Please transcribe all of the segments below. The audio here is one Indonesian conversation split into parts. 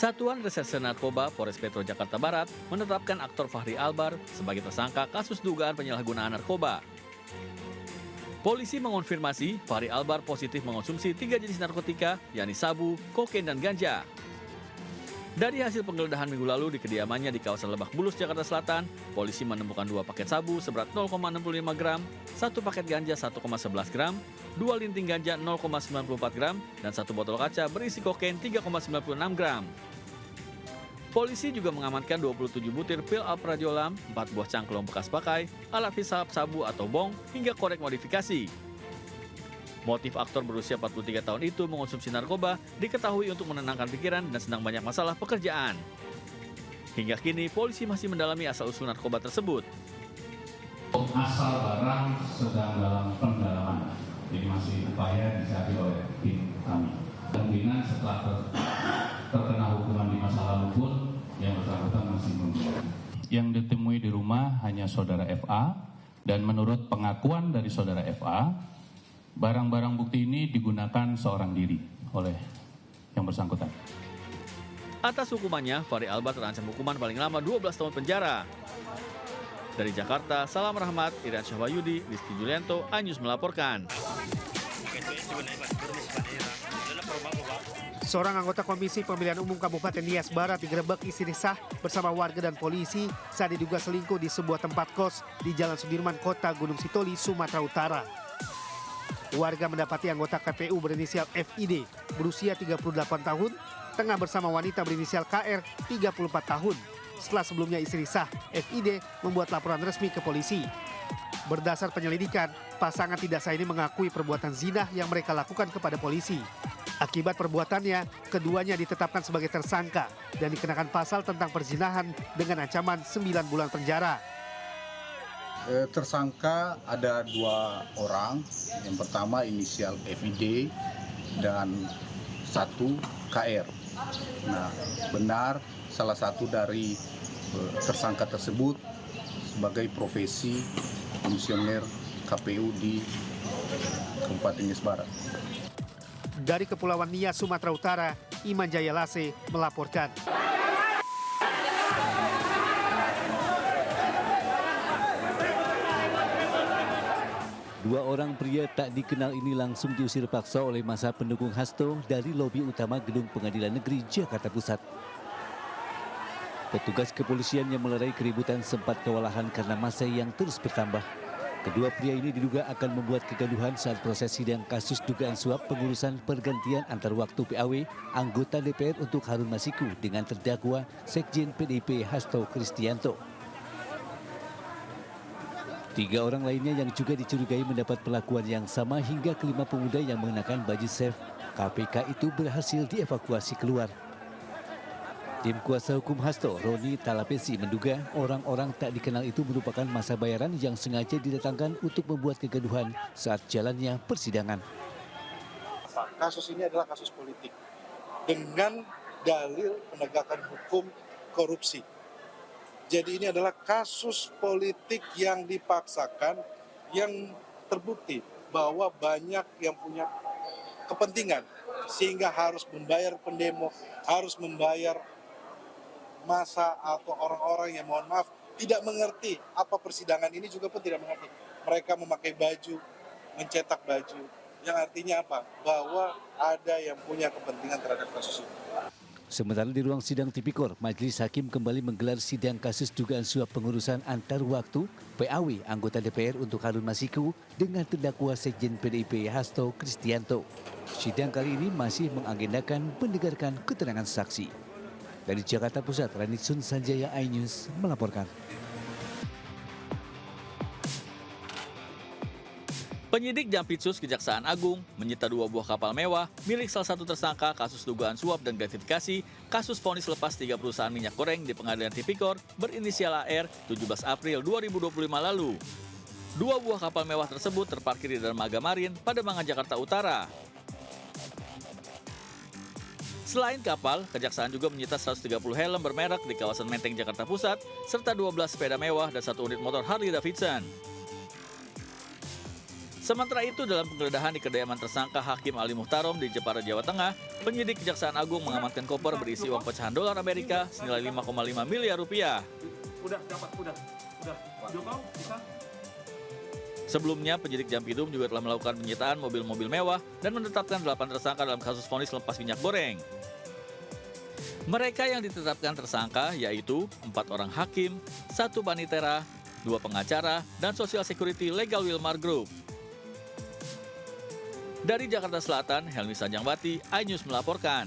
Satuan Reserse Narkoba Polres Metro Jakarta Barat menetapkan aktor Fahri Albar sebagai tersangka kasus dugaan penyalahgunaan narkoba. Polisi mengonfirmasi Fahri Albar positif mengonsumsi 3 jenis narkotika, yakni sabu, kokain, dan ganja. Dari hasil penggeledahan minggu lalu di kediamannya di kawasan Lebak Bulus, Jakarta Selatan, polisi menemukan 2 paket sabu seberat 0,65 gram, 1 paket ganja 1,11 gram, 2 linting ganja 0,94 gram, dan 1 botol kaca berisi kokain 3,96 gram. Polisi juga mengamankan 27 butir pil alprazolam, 4 buah cangklong bekas pakai, alat hisap sabu atau bong, hingga korek modifikasi. Motif aktor berusia 43 tahun itu mengonsumsi narkoba diketahui untuk menenangkan pikiran dan sedang banyak masalah pekerjaan. Hingga kini, polisi masih mendalami asal-usul narkoba tersebut. Asal barang sedang dalam pendalaman, jadi masih upaya dicari oleh tim kami. Kemungkinan setelah terkena hukuman di masa lalu pun yang bersangkutan masih belum. Yang ditemui di rumah hanya saudara FA, dan menurut pengakuan dari saudara FA, barang-barang bukti ini digunakan seorang diri oleh yang bersangkutan. Atas hukumannya, Fahri Albar terancam hukuman paling lama 12 tahun penjara. Dari Jakarta, Salam Rahmat, Irian Syahwayudi, Rizky Julianto, iNews melaporkan. Seorang anggota Komisi Pemilihan Umum Kabupaten Nias Barat digerebek istri sah bersama warga dan polisi saat diduga selingkuh di sebuah tempat kos di Jalan Sudirman, Kota Gunung Sitoli, Sumatera Utara. Warga mendapati anggota KPU berinisial FID berusia 38 tahun tengah bersama wanita berinisial KR 34 tahun setelah sebelumnya istri sah FID membuat laporan resmi ke polisi. Berdasar penyelidikan, pasangan tidak sah ini mengakui perbuatan zina yang mereka lakukan kepada polisi. Akibat perbuatannya, keduanya ditetapkan sebagai tersangka dan dikenakan pasal tentang perzinahan dengan ancaman 9 bulan penjara. Tersangka ada 2 orang, yang pertama inisial FID dan 1 KR. Nah, benar salah satu dari tersangka tersebut sebagai profesi komisioner KPU di Kabupaten Nias Barat. Dari Kepulauan Nias, Sumatera Utara, Iman Jaya Lase melaporkan. Dua orang pria tak dikenal ini langsung diusir paksa oleh massa pendukung Hasto dari lobi utama Gedung Pengadilan Negeri Jakarta Pusat. Petugas kepolisian yang melerai keributan sempat kewalahan karena massa yang terus bertambah. Kedua pria ini diduga akan membuat kegaduhan saat proses sidang kasus dugaan suap pengurusan pergantian antar waktu PAW anggota DPR untuk Harun Masiku dengan terdakwa Sekjen PDIP Hasto Kristianto. 3 orang lainnya yang juga dicurigai mendapat perlakuan yang sama hingga kelima pemuda yang mengenakan baju saf KPK itu berhasil dievakuasi keluar. Tim kuasa hukum Hasto, Roni Talapesi, menduga orang-orang tak dikenal itu merupakan massa bayaran yang sengaja didatangkan untuk membuat kegaduhan saat jalannya persidangan. Kasus ini adalah kasus politik dengan dalil penegakan hukum korupsi. Jadi ini adalah kasus politik yang dipaksakan, yang terbukti bahwa banyak yang punya kepentingan sehingga harus membayar pendemo, harus membayar massa atau orang-orang yang mohon maaf tidak mengerti apa persidangan ini juga pun tidak mengerti. Mereka memakai baju, mencetak baju, yang artinya apa? Bahwa ada yang punya kepentingan terhadap kasus ini. Sementara di ruang sidang Tipikor, Majelis Hakim kembali menggelar sidang kasus dugaan suap pengurusan antar waktu PAW anggota DPR untuk Harun Masiku dengan terdakwa Sekjen PDIP Hasto Kristianto. Sidang kali ini masih mengagendakan mendengarkan keterangan saksi. Dari Jakarta Pusat, Ranitsun Sanjaya, iNews melaporkan. Penyidik Jampitsus Kejaksaan Agung menyita 2 buah kapal mewah milik salah satu tersangka kasus dugaan suap dan gratifikasi kasus vonis lepas 3 perusahaan minyak goreng di Pengadilan Tipikor berinisial AR 17 April 2025 lalu. 2 buah kapal mewah tersebut terparkir di dermaga Marin, Pademangan, Jakarta Utara. Selain kapal, Kejaksaan juga menyita 130 helm bermerek di kawasan Menteng, Jakarta Pusat, serta 12 sepeda mewah dan 1 unit motor Harley Davidson. Sementara itu, dalam penggeledahan di kediaman tersangka Hakim Ali Muhtarom di Jepara, Jawa Tengah, penyidik Kejaksaan Agung mengamankan koper berisi uang pecahan dolar Amerika senilai 5,5 miliar rupiah. Sebelumnya, penyidik Jampidum juga telah melakukan penyitaan mobil-mobil mewah dan menetapkan 8 tersangka dalam kasus vonis lepas minyak goreng. Mereka yang ditetapkan tersangka yaitu 4 orang hakim, 1 panitera, 2 pengacara, dan Social Security Legal Wilmar Group. Dari Jakarta Selatan, Helmi Sanjangwati, iNews melaporkan.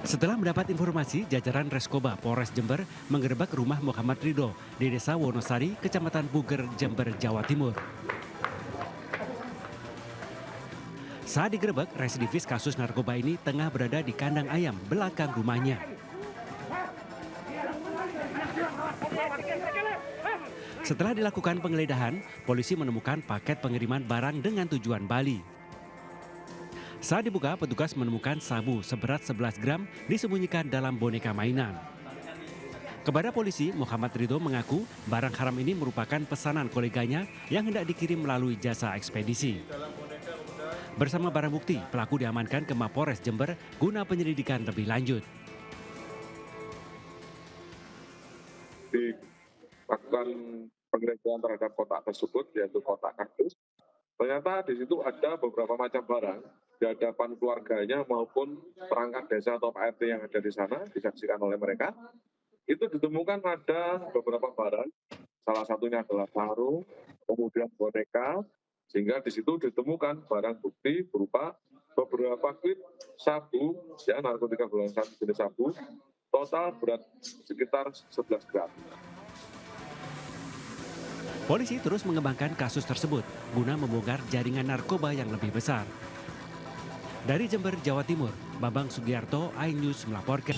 Setelah mendapat informasi, jajaran Reskoba Polres Jember menggerebek rumah Muhammad Ridho di Desa Wonosari, Kecamatan Puger, Jember, Jawa Timur. Saat digerebek, residivis kasus narkoba ini tengah berada di kandang ayam belakang rumahnya. Setelah dilakukan penggeledahan, polisi menemukan paket pengiriman barang dengan tujuan Bali. Saat dibuka, petugas menemukan sabu seberat 11 gram disembunyikan dalam boneka mainan. Kepada polisi, Muhammad Ridho mengaku barang haram ini merupakan pesanan koleganya yang hendak dikirim melalui jasa ekspedisi. Bersama barang bukti, pelaku diamankan ke Mapores Jember guna penyelidikan lebih lanjut. Dilakukan penggeledahan terhadap kotak tersebut, yaitu kotak kardus. Ternyata di situ ada beberapa macam barang di hadapan keluarganya maupun perangkat desa atau Pak RT yang ada di sana, disaksikan oleh mereka. Itu ditemukan ada beberapa barang, salah satunya adalah sarung, kemudian boneka, sehingga di situ ditemukan barang bukti berupa beberapa klip sabu, ya, narkotika golongan 1 jenis sabu, total berat sekitar 11 gram. Polisi terus mengembangkan kasus tersebut guna membongkar jaringan narkoba yang lebih besar. Dari Jember, Jawa Timur, Bambang Sugiarto, iNews melaporkan.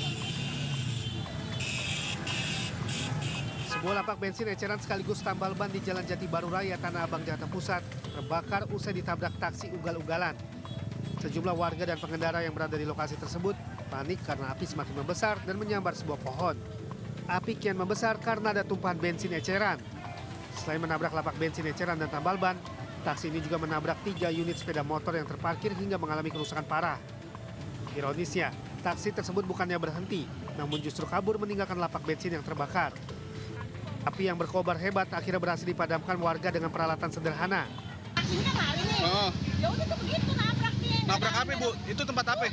Sebuah lapak bensin eceran sekaligus tambal ban di Jalan Jati Baru Raya, Tanah Abang, Jakarta Pusat terbakar usai ditabrak taksi ugal-ugalan. Sejumlah warga dan pengendara yang berada di lokasi tersebut panik karena api semakin membesar dan menyambar sebuah pohon. Api kian membesar karena ada tumpahan bensin eceran. Selain menabrak lapak bensin eceran dan tambal ban, taksi ini juga menabrak 3 unit sepeda motor yang terparkir hingga mengalami kerusakan parah. Ironisnya, taksi tersebut bukannya berhenti, namun justru kabur meninggalkan lapak bensin yang terbakar. Api yang berkobar hebat akhirnya berhasil dipadamkan warga dengan peralatan sederhana. Taksinya lari nih. Oh. Ya udah tuh begitu nabrak dia. Nabrak apa, Bu? Itu tempat apa?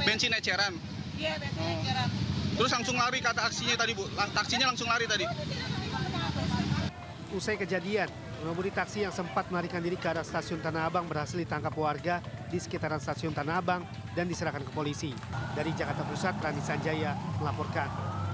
Bensin eceran. Iya, bensin eceran. Terus langsung lari ke taksinya tadi, Bu. Taksinya langsung lari tadi. Usai kejadian, pengemudi taksi yang sempat melarikan diri ke arah stasiun Tanah Abang berhasil ditangkap warga di sekitaran stasiun Tanah Abang dan diserahkan ke polisi. Dari Jakarta Pusat, Rani Sanjaya melaporkan.